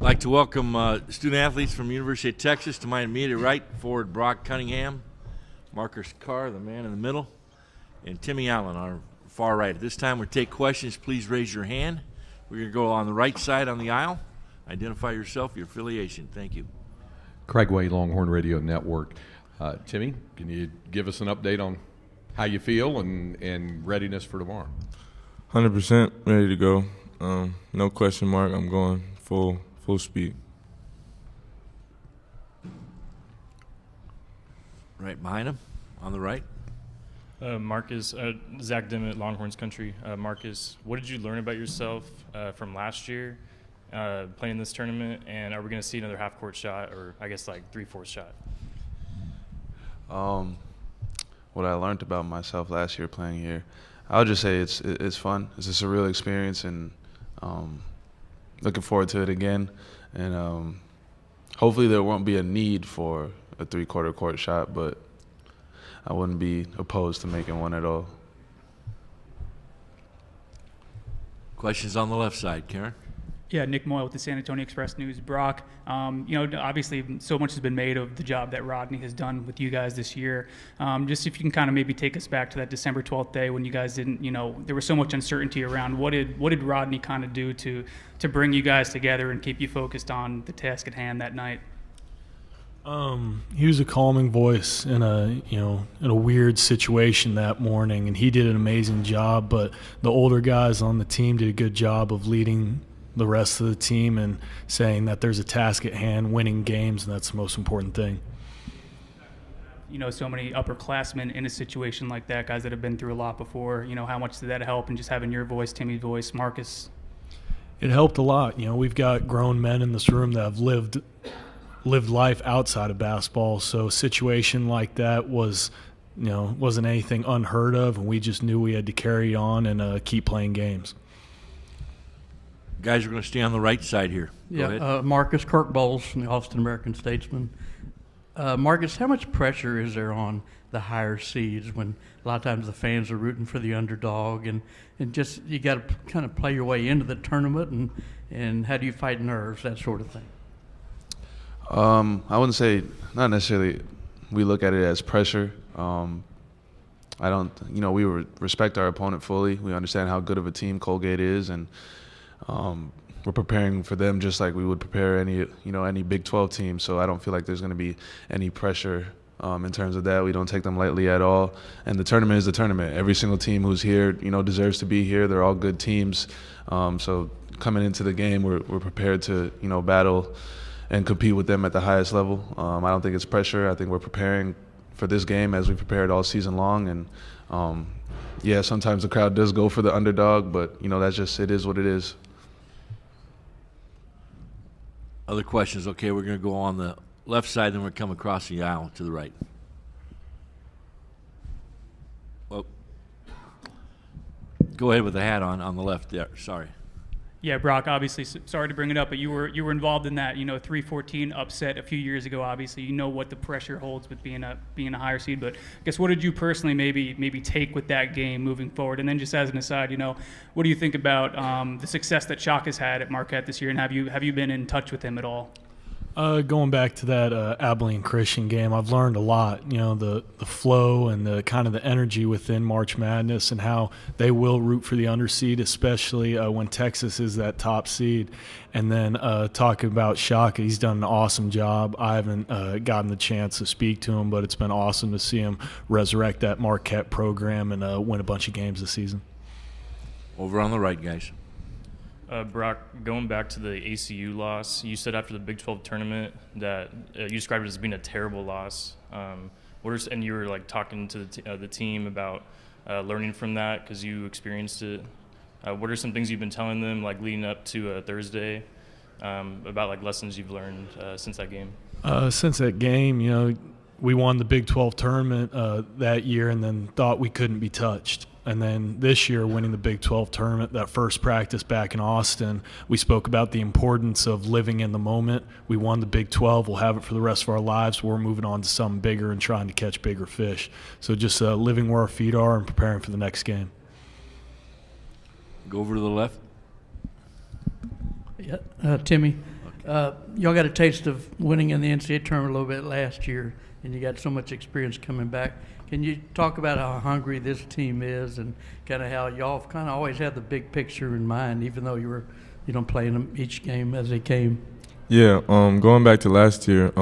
I'd like to welcome student-athletes from the University of Texas. To my immediate right, forward Brock Cunningham, Marcus Carr, the man in the middle, and Timmy Allen, our far right. At this time, we'll take questions. Please raise your hand. We're going to go on the right side on the aisle. Identify yourself, your affiliation. Thank you. Craig Way, Longhorn Radio Network. Timmy, can you give us an update on how you feel and readiness for tomorrow? 100% ready to go. No question mark. I'm going full speed. Right behind him, on the right. Marcus, Zach Dimmitt, Longhorns Country. Marcus, what did you learn about yourself from last year playing this tournament, and are we going to see another half-court shot or I guess like 3/4 shot? What I learned about myself last year playing here, I would just say it's fun. It's just a real experience, and looking forward to it again. And hopefully there won't be a need for a 3/4 court shot, but I wouldn't be opposed to making one at all. Questions on the left side, Karen? Yeah, Nick Moyle with the San Antonio Express News. Brock, obviously so much has been made of the job that Rodney has done with you guys this year. Just if you can kind of maybe take us back to that December 12th day when you guys didn't, there was so much uncertainty around. What did Rodney kind of do to bring you guys together and keep you focused on the task at hand that night? He was a calming voice in a weird situation that morning, and he did an amazing job. But the older guys on the team did a good job of leading the rest of the team and saying that there's a task at hand, winning games, and that's the most important thing. So many upperclassmen in a situation like that, guys that have been through a lot before. How much did that help? And just having your voice, Timmy's voice, Marcus. It helped a lot. We've got grown men in this room that have lived life outside of basketball, so a situation like that wasn't anything unheard of, and we just knew we had to carry on and keep playing games. Guys, we're going to stay on the right side here. Go ahead. Marcus, Kirk Bowles from the Austin American-Statesman. Marcus, how much pressure is there on the higher seeds when a lot of times the fans are rooting for the underdog, and just you got to kind of play your way into the tournament, and how do you fight nerves, that sort of thing? I wouldn't say, not necessarily we look at it as pressure. We respect our opponent fully. We understand how good of a team Colgate is, and we're preparing for them just like we would prepare any Big 12 team. So I don't feel like there's going to be any pressure in terms of that. We don't take them lightly at all. And the tournament is the tournament. Every single team who's here, deserves to be here. They're all good teams. So coming into the game, we're prepared to, battle and compete with them at the highest level. I don't think it's pressure. I think we're preparing for this game as we prepared all season long. And sometimes the crowd does go for the underdog, but that's just, it is what it is. Other questions? Okay, we're going to go on the left side, then we're going to come across the aisle to the right. Well, go ahead with the hat on the left there. Sorry. Yeah, Brock, obviously, sorry to bring it up, but you were involved in that 3-14 upset a few years ago. Obviously, you know what the pressure holds with being a higher seed. But I guess what did you personally maybe take with that game moving forward? And then just as an aside, what do you think about the success that Shock has had at Marquette this year? And have you been in touch with him at all? Going back to that Abilene Christian game, I've learned a lot. The flow and the kind of the energy within March Madness and how they will root for the underseed, especially when Texas is that top seed. And then talking about Shaka, he's done an awesome job. I haven't gotten the chance to speak to him, but it's been awesome to see him resurrect that Marquette program and win a bunch of games this season. Over on the right, guys. Brock, going back to the ACU loss, you said after the Big 12 tournament that you described it as being a terrible loss. And you were talking to the team about learning from that because you experienced it. What are some things you've been telling them, leading up to Thursday, about lessons you've learned since that game? Since that game, we won the Big 12 tournament that year and then thought we couldn't be touched. And then this year, winning the Big 12 tournament, that first practice back in Austin, we spoke about the importance of living in the moment. We won the Big 12. We'll have it for the rest of our lives. We're moving on to something bigger and trying to catch bigger fish. So just living where our feet are and preparing for the next game. Go over to the left. Yeah, Timmy, Y'all got a taste of winning in the NCAA tournament a little bit last year, and you got so much experience coming back. Can you talk about how hungry this team is and kind of how y'all kind of always had the big picture in mind, even though you were, playing them each game as they came? Yeah, going back to last year,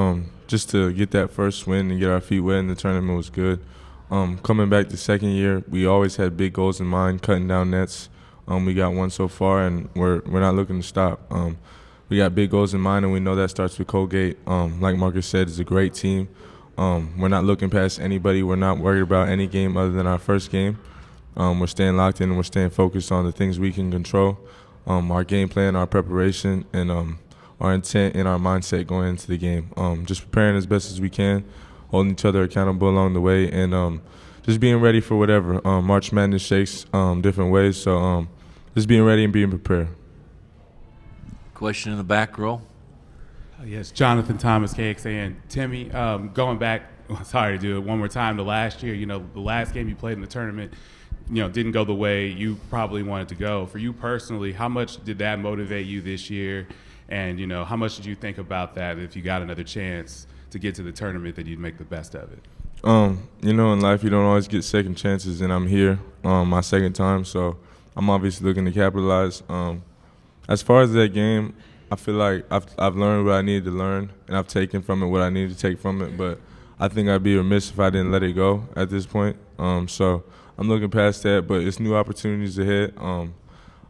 just to get that first win and get our feet wet in the tournament was good. Coming back the second year, we always had big goals in mind, cutting down nets. We got one so far, and we're not looking to stop. We got big goals in mind, and we know that starts with Colgate. Like Marcus said, it's a great team. We're not looking past anybody. We're not worried about any game other than our first game. We're staying locked in, and we're staying focused on the things we can control, our game plan, our preparation, and our intent and our mindset going into the game. Just preparing as best as we can, holding each other accountable along the way, and just being ready for whatever. March Madness shakes different ways, so just being ready and being prepared. Question in the back row. Yes, Jonathan Thomas, KXAN. Timmy, going back, sorry to do it one more time, to last year, the last game you played in the tournament, didn't go the way you probably wanted to go. For you personally, how much did that motivate you this year? And, how much did you think about that if you got another chance to get to the tournament that you'd make the best of it? In life you don't always get second chances, and I'm here my second time, so I'm obviously looking to capitalize. As far as that game, I feel like I've learned what I needed to learn, and I've taken from it what I needed to take from it, but I think I'd be remiss if I didn't let it go at this point. So I'm looking past that, but it's new opportunities ahead.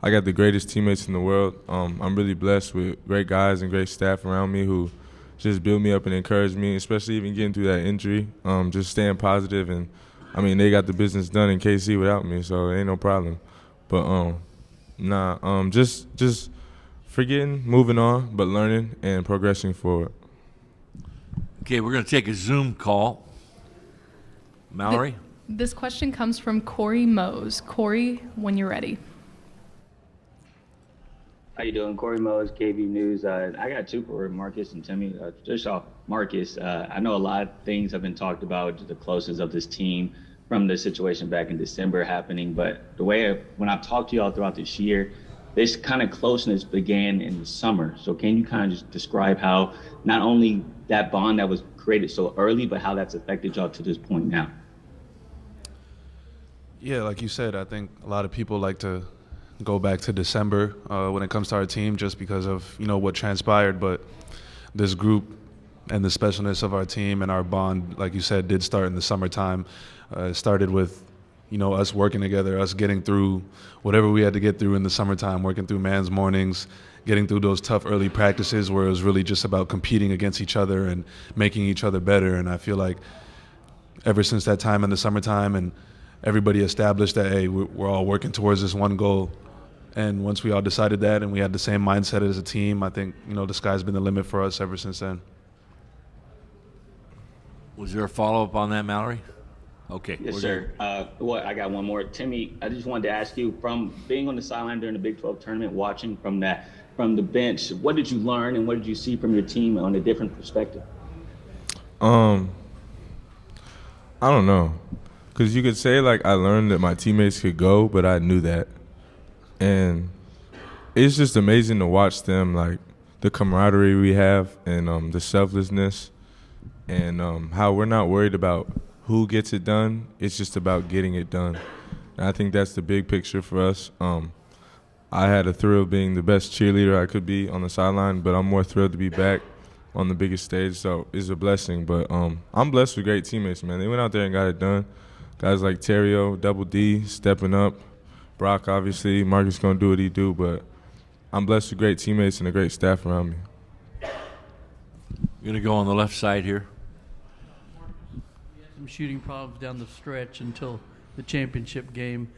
I got the greatest teammates in the world. I'm really blessed with great guys and great staff around me who just build me up and encourage me, especially even getting through that injury, just staying positive. And, they got the business done in KC without me, so it ain't no problem. But, just forgetting, moving on, but learning and progressing forward. Okay, we're going to take a Zoom call. Mallory? This question comes from Corey Mose. Corey, when you're ready. How you doing? Corey Mose, KB News. I got two for Marcus and Timmy. Just off Marcus, I know a lot of things have been talked about, the closeness of this team from the situation back in December happening, but the way when I've talked to y'all throughout this year, this kind of closeness began in the summer. So can you kind of just describe how not only that bond that was created so early, but how that's affected y'all to this point now? Yeah, like you said, I think a lot of people like to go back to December when it comes to our team just because of, what transpired. But this group and the specialness of our team and our bond, like you said, did start in the summertime. It started with, us working together, us getting through whatever we had to get through in the summertime, working through man's mornings, getting through those tough early practices where it was really just about competing against each other and making each other better. And I feel like ever since that time in the summertime and everybody established that, hey, we're all working towards this one goal. And once we all decided that and we had the same mindset as a team, I think, the sky's been the limit for us ever since then. Was there a follow-up on that, Mallory? Okay. Yes, sir. I got one more. Timmy, I just wanted to ask you, from being on the sideline during the Big 12 tournament, watching from the bench, what did you learn and what did you see from your team on a different perspective? I don't know. Because you could say, I learned that my teammates could go, but I knew that. And it's just amazing to watch them, the camaraderie we have and the selflessness and how we're not worried about who gets it done. It's just about getting it done. And I think that's the big picture for us. I had a thrill of being the best cheerleader I could be on the sideline, but I'm more thrilled to be back on the biggest stage, so it's a blessing. But I'm blessed with great teammates, man. They went out there and got it done. Guys like Terrio, Double D, stepping up. Brock, obviously, Marcus going to do what he do, but I'm blessed with great teammates and a great staff around me. You're going to go on the left side here. Some shooting problems down the stretch until the championship game.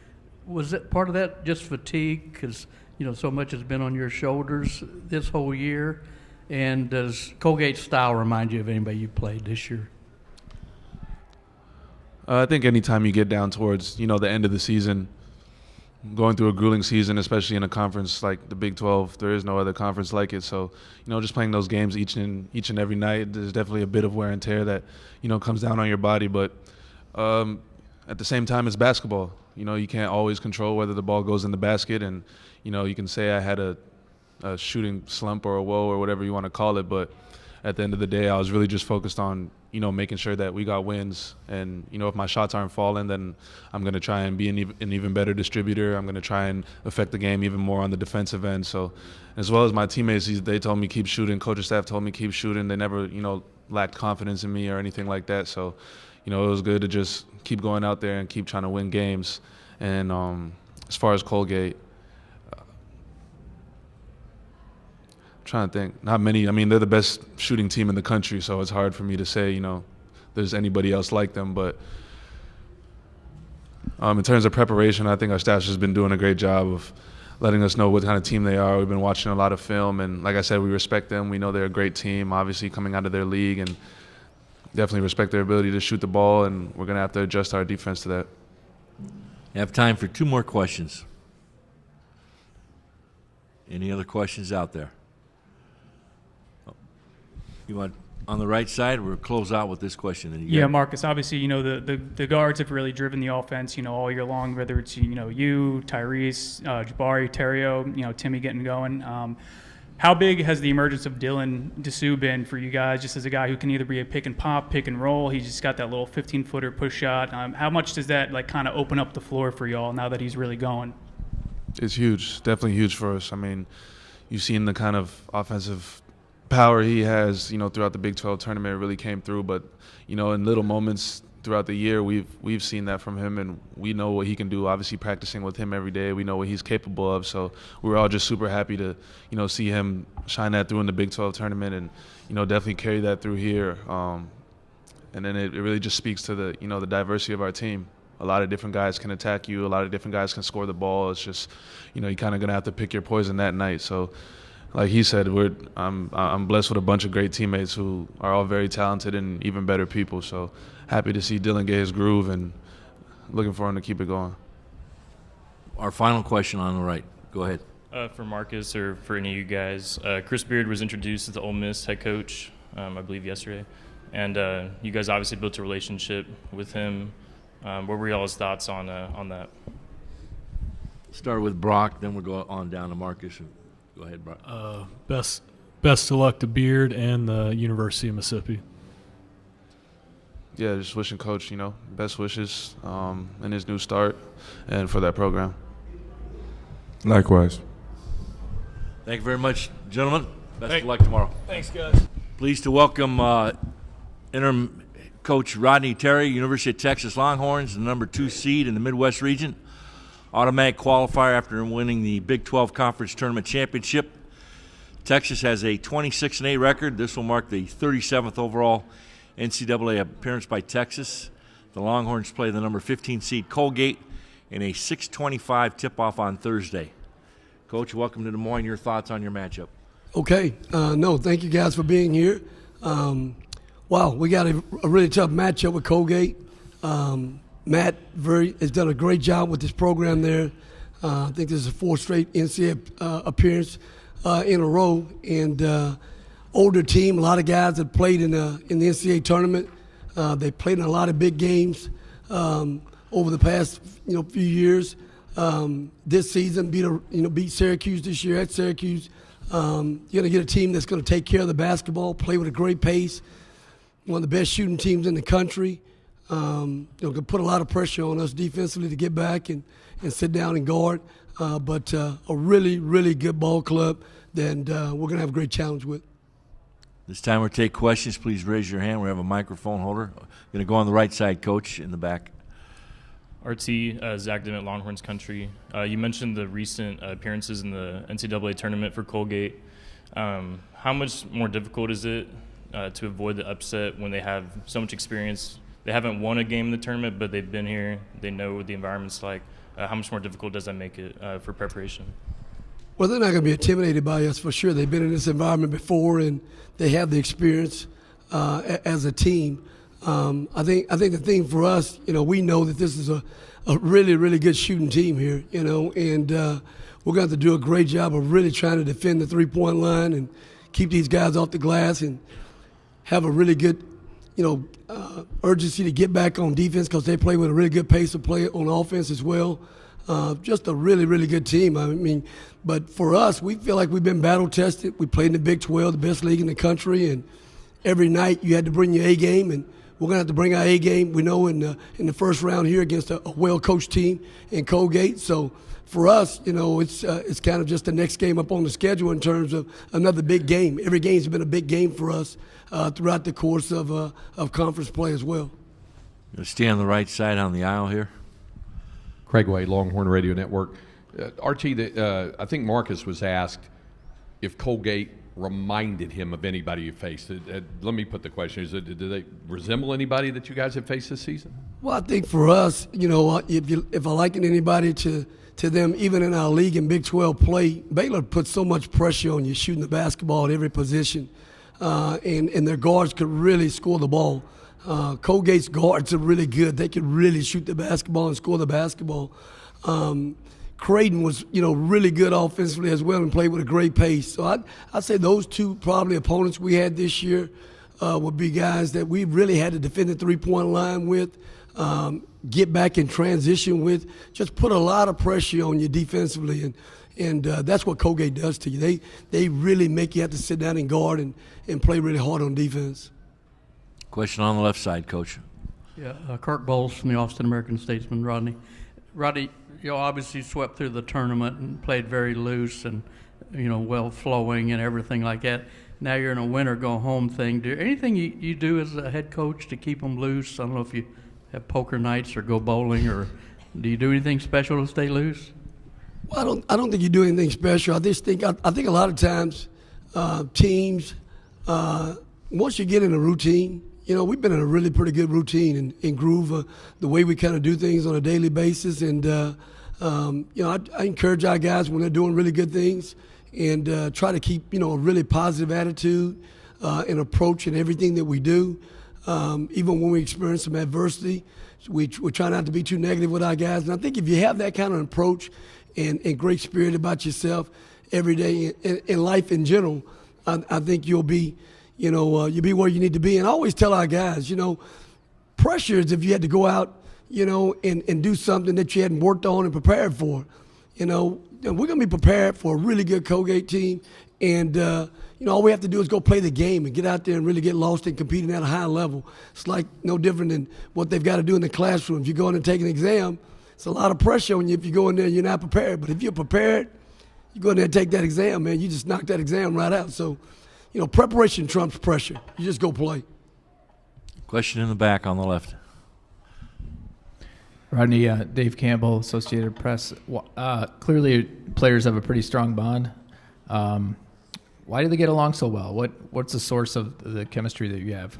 Was it part of that just fatigue because, so much has been on your shoulders this whole year? And does Colgate's style remind you of anybody you played this year? I think anytime you get down towards, the end of the season, going through a grueling season, especially in a conference like the Big 12, there is no other conference like it. So, just playing those games each and every night, there's definitely a bit of wear and tear that, comes down on your body. But at the same time, it's basketball. You can't always control whether the ball goes in the basket. And, you can say I had a a shooting slump or a woe or whatever you want to call it. But at the end of the day, I was really just focused on, making sure that we got wins. And, if my shots aren't falling, then I'm going to try and be an even better distributor. I'm going to try and affect the game even more on the defensive end. So as well as my teammates, they told me keep shooting. Coaching staff told me keep shooting. They never, lacked confidence in me or anything like that. So, it was good to just keep going out there and keep trying to win games. And as far as Colgate, trying to think, not many. I mean, they're the best shooting team in the country, so it's hard for me to say, there's anybody else like them. But in terms of preparation, I think our staff's just been doing a great job of letting us know what kind of team they are. We've been watching a lot of film, and like I said, we respect them. We know they're a great team, obviously coming out of their league, and definitely respect their ability to shoot the ball, and we're going to have to adjust our defense to that. You have time for 2 more questions. Any other questions out there? You want on the right side? We'll close out with this question. Yeah, Marcus, obviously, the guards have really driven the offense, all year long, whether it's, you, Tyrese, Jabari, Terrio, Timmy getting going. How big has the emergence of Dylan Dessou been for you guys, just as a guy who can either be a pick and pop, pick and roll? He's just got that little 15-footer push shot. How much does that, kind of open up the floor for y'all now that he's really going? It's huge, definitely huge for us. I mean, you've seen the kind of offensive power he has, throughout the Big 12 tournament. It really came through, but in little moments throughout the year, we've seen that from him, and we know what he can do. Obviously, practicing with him every day, we know what he's capable of. So we're all just super happy to, see him shine that through in the Big 12 tournament, and definitely carry that through here. And then it really just speaks to the the diversity of our team. A lot of different guys can attack you. A lot of different guys can score the ball. It's just, you're kind of gonna have to pick your poison that night. So, like he said, I'm blessed with a bunch of great teammates who are all very talented and even better people. So happy to see Dylan get his groove and looking for him to keep it going. Our final question on the right. Go ahead. For Marcus or for any of you guys, Chris Beard was introduced as the Ole Miss head coach, I believe yesterday. And you guys obviously built a relationship with him. What were y'all's thoughts on that? Start with Brock, then we'll go on down to Marcus. Go ahead, Brock. Best of luck to Beard and the University of Mississippi. Yeah, just wishing Coach, best wishes in his new start and for that program. Likewise. Thank you very much, gentlemen. Best of luck tomorrow. Thanks, guys. Pleased to welcome interim coach Rodney Terry, University of Texas Longhorns, the number 2 seed in the Midwest region. Automatic qualifier after winning the Big 12 Conference Tournament Championship. Texas has a 26-8 record. This will mark the 37th overall NCAA appearance by Texas. The Longhorns play the number 15 seed Colgate in a 6:25 tip-off on Thursday. Coach, welcome to Des Moines. Your thoughts on your matchup? Okay. No, thank you guys for being here. Wow, we got a really tough matchup with Colgate. Matt has done a great job with this program there. I think this is a 4th straight NCAA appearance in a row. And older team, a lot of guys that played in the NCAA tournament. They played in a lot of big games over the past few years. This season beat Syracuse this year at Syracuse. You're going to get a team that's going to take care of the basketball, play with a great pace. One of the best shooting teams in the country. Can put a lot of pressure on us defensively to get back and sit down and guard. But a really, really good ball club that we're going to have a great challenge with. This time we'll take questions. Please raise your hand. We have a microphone holder. Going to go on the right side, Coach, in the back. RT, Zach Dennett, Longhorns Country. You mentioned the recent appearances in the NCAA tournament for Colgate. How much more difficult is it to avoid the upset when they have so much experience? They haven't won a game in the tournament, but they've been here. They know what the environment's like. How much more difficult does that make it for preparation? Well, they're not going to be intimidated by us for sure. They've been in this environment before, and they have the experience as a team. I think the thing for us, we know that this is a really, really good shooting team here, and we're going to have to do a great job of really trying to defend the three-point line and keep these guys off the glass and have a really good, urgency to get back on defense because they play with a really good pace of play on offense as well. Just a really, really good team. I mean, but for us, we feel like we've been battle tested. We played in the Big 12, the best league in the country, and every night you had to bring your A game, and we're going to have to bring our A game. We know in the first round here against a well-coached team in Colgate. So for us, it's kind of just the next game up on the schedule in terms of another big game. Every game's been a big game for us throughout the course of conference play as well. You'll stay on the right side on the aisle here. Craig Way, Longhorn Radio Network. Archie, I think Marcus was asked if Colgate reminded him of anybody you faced. Let me put the question: do they resemble anybody that you guys have faced this season? Well, I think for us, if I liken anybody to them, even in our league in Big 12 play, Baylor puts so much pressure on you shooting the basketball at every position, and their guards could really score the ball. Colgate's guards are really good. They could really shoot the basketball and score the basketball. Creighton was, really good offensively as well and played with a great pace. So I'd say those two probably opponents we had this year would be guys that we really had to defend the three-point line with, get back in transition with, just put a lot of pressure on you defensively. And that's what Colgate does to you. They really make you have to sit down and guard and play really hard on defense. Question on the left side, Coach. Yeah, Kirk Bowles from the Austin American-Statesman, Rodney. Rodney, obviously swept through the tournament and played very loose and, well-flowing and everything like that. Now you're in a winner-go-home thing. Anything you do as a head coach to keep them loose? I don't know if you have poker nights or go bowling, or do you do anything special to stay loose? Well, I don't think you do anything special. I just think I think a lot of times teams, once you get in a routine, we've been in a really pretty good routine and groove the way we kind of do things on a daily basis. And, I encourage our guys when they're doing really good things and try to keep, a really positive attitude and approach in everything that we do. Even when we experience some adversity, we try not to be too negative with our guys. And I think if you have that kind of approach and great spirit about yourself every day in life in general, I think you'll be you'll be where you need to be. And I always tell our guys, pressure is if you had to go out, and do something that you hadn't worked on and prepared for. We're going to be prepared for a really good Colgate team. And, all we have to do is go play the game and get out there and really get lost in competing at a high level. It's like no different than what they've got to do in the classroom. If you go in and take an exam, it's a lot of pressure on you if you go in there and you're not prepared. But if you're prepared, you go in there and take that exam, man, you just knock that exam right out. So, preparation trumps pressure. You just go play. Question in the back on the left. Rodney, Dave Campbell, Associated Press. Clearly, players have a pretty strong bond. Why do they get along so well? What's the source of the chemistry that you have?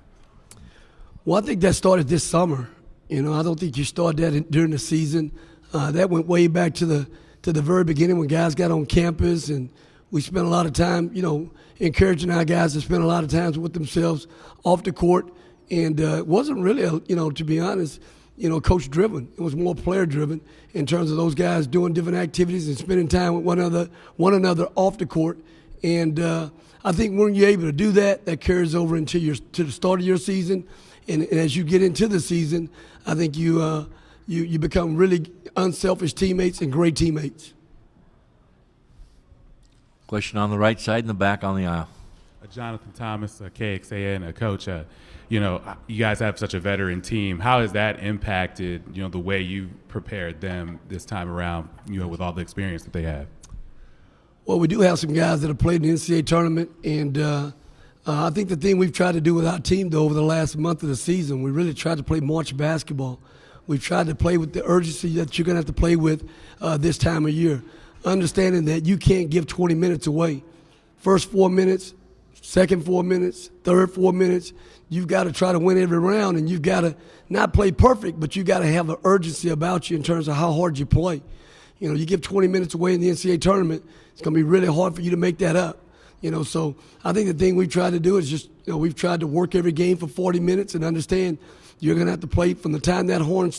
Well, I think that started this summer. I don't think you start that during the season. That went way back to the very beginning when guys got on campus, and we spent a lot of time, encouraging our guys to spend a lot of time with themselves off the court. And it wasn't really, to be honest, coach-driven. It was more player-driven in terms of those guys doing different activities and spending time with one another off the court. And I think when you're able to do that, that carries over to the start of your season. And as you get into the season, I think you become really unselfish teammates and great teammates. Question on the right side and the back on the aisle. Jonathan Thomas, KXAN, Coach. You guys have such a veteran team. How has that impacted, the way you prepared them this time around, with all the experience that they have? Well, we do have some guys that have played in the NCAA tournament, and I think the thing we've tried to do with our team, though, over the last month of the season, we really tried to play March basketball. We've tried to play with the urgency that you're going to have to play with this time of year, understanding that you can't give 20 minutes away. First 4 minutes, second 4 minutes, third 4 minutes, you've got to try to win every round, and you've got to not play perfect, but you've got to have an urgency about you in terms of how hard you play. You give 20 minutes away in the NCAA tournament, it's going to be really hard for you to make that up. So I think the thing we try to do is just, we've tried to work every game for 40 minutes and understand you're going to have to play from the time that horn,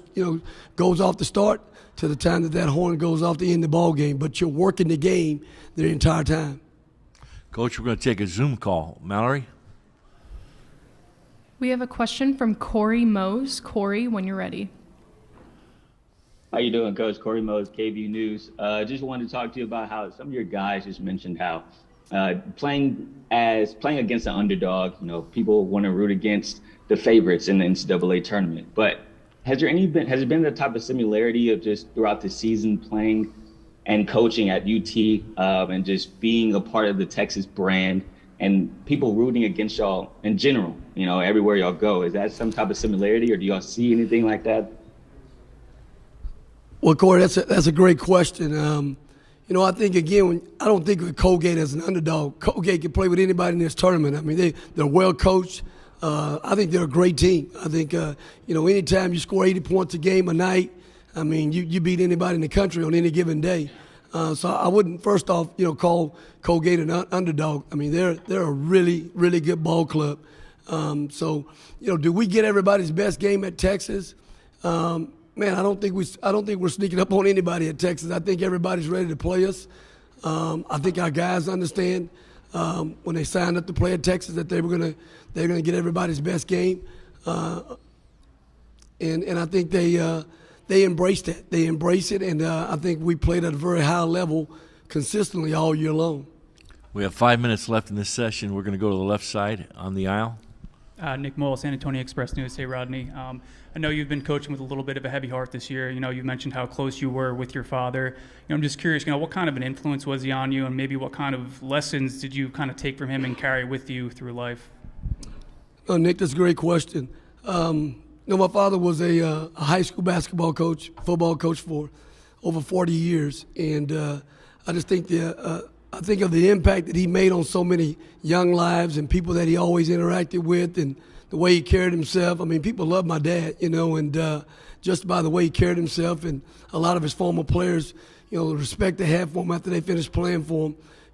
goes off the start to the time that horn goes off the end of the ball game. But you're working the game the entire time. Coach, we're going to take a Zoom call. Mallory? We have a question from Corey Mose. Corey, when you're ready. How you doing, Coach? Corey Mose, KVU News. Just wanted to talk to you about how some of your guys just mentioned how playing against the underdog, people want to root against the favorites in the NCAA tournament. But has there been the type of similarity of just throughout the season playing and coaching at UT and just being a part of the Texas brand and people rooting against y'all in general, everywhere y'all go? Is that some type of similarity, or do y'all see anything like that? Well, Corey, that's a great question. I think, again, I don't think of Colgate as an underdog. Colgate can play with anybody in this tournament. I mean, they're well coached. I think they're a great team. I think, anytime you score 80 points a game a night, I mean, you beat anybody in the country on any given day. So I wouldn't, first off, call Colgate an underdog. I mean, they're a really, really good ball club. Do we get everybody's best game at Texas? Man, I don't think we're sneaking up on anybody at Texas. I think everybody's ready to play us. I think our guys understand when they signed up to play at Texas that they're gonna get everybody's best game, and I think they embrace that. They embrace it, and I think we played at a very high level consistently all year long. We have 5 minutes left in this session. We're going to go to the left side on the aisle. Nick Moll, San Antonio Express News. Hey, Rodney. I know you've been coaching with a little bit of a heavy heart this year. You mentioned how close you were with your father. I'm just curious, what kind of an influence was he on you, and maybe what kind of lessons did you kind of take from him and carry with you through life? Oh, Nick, that's a great question. My father was a high school basketball coach, football coach for over 40 years, and I just think I think of the impact that he made on so many young lives and people that he always interacted with, and the way he carried himself. I mean, people love my dad, and just by the way he carried himself, and a lot of his former players, the respect they had for him after they finished playing for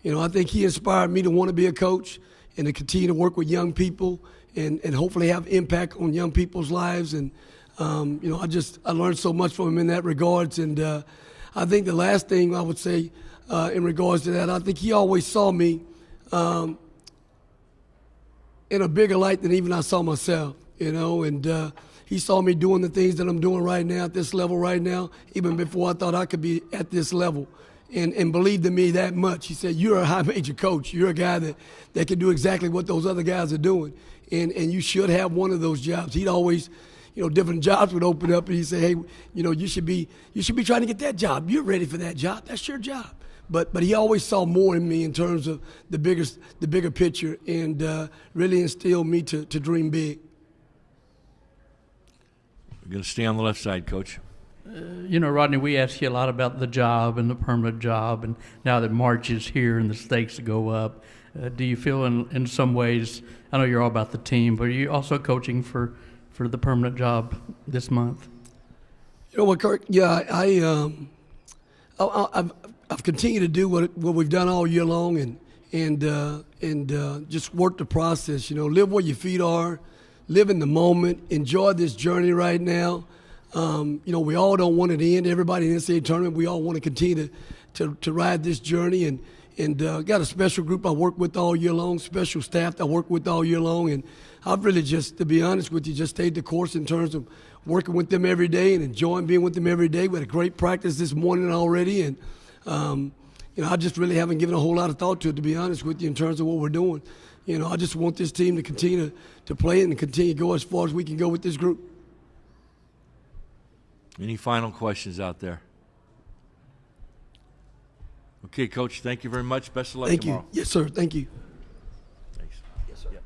him. I think he inspired me to want to be a coach and to continue to work with young people and hopefully have impact on young people's lives. And, I learned so much from him in that regards. And I think the last thing I would say in regards to that, I think he always saw me in a bigger light than even I saw myself, and he saw me doing the things that I'm doing right now at this level right now, even before I thought I could be at this level, and believed in me that much. He said, you're a high major coach. You're a guy that can do exactly what those other guys are doing, and you should have one of those jobs. He'd always, different jobs would open up, and he'd say, hey, you should be trying to get that job. You're ready for that job. That's your job. But he always saw more in me in terms of the bigger picture, and really instilled me to dream big. We're going to stay on the left side, Coach. Rodney, we ask you a lot about the job and the permanent job, and now that March is here and the stakes go up, do you feel in some ways, I know you're all about the team, but are you also coaching for the permanent job this month? You know what, Kirk? Yeah, I've continued to do what we've done all year long, and just work the process. Live where your feet are, live in the moment, enjoy this journey right now. We all don't want it to end. Everybody in the NCAA tournament, we all want to continue to ride this journey, and got a special group I work with all year long, special staff that I work with all year long, and I've really just, to be honest with you, just stayed the course in terms of working with them every day and enjoying being with them every day. We had a great practice this morning already, and I just really haven't given a whole lot of thought to it, to be honest with you, in terms of what we're doing. I just want this team to continue to play and continue to go as far as we can go with this group. Any final questions out there? Okay, Coach, thank you very much. Best of luck tomorrow. Thank you. Yes, sir. Thank you. Thanks. Yes, sir. Yep.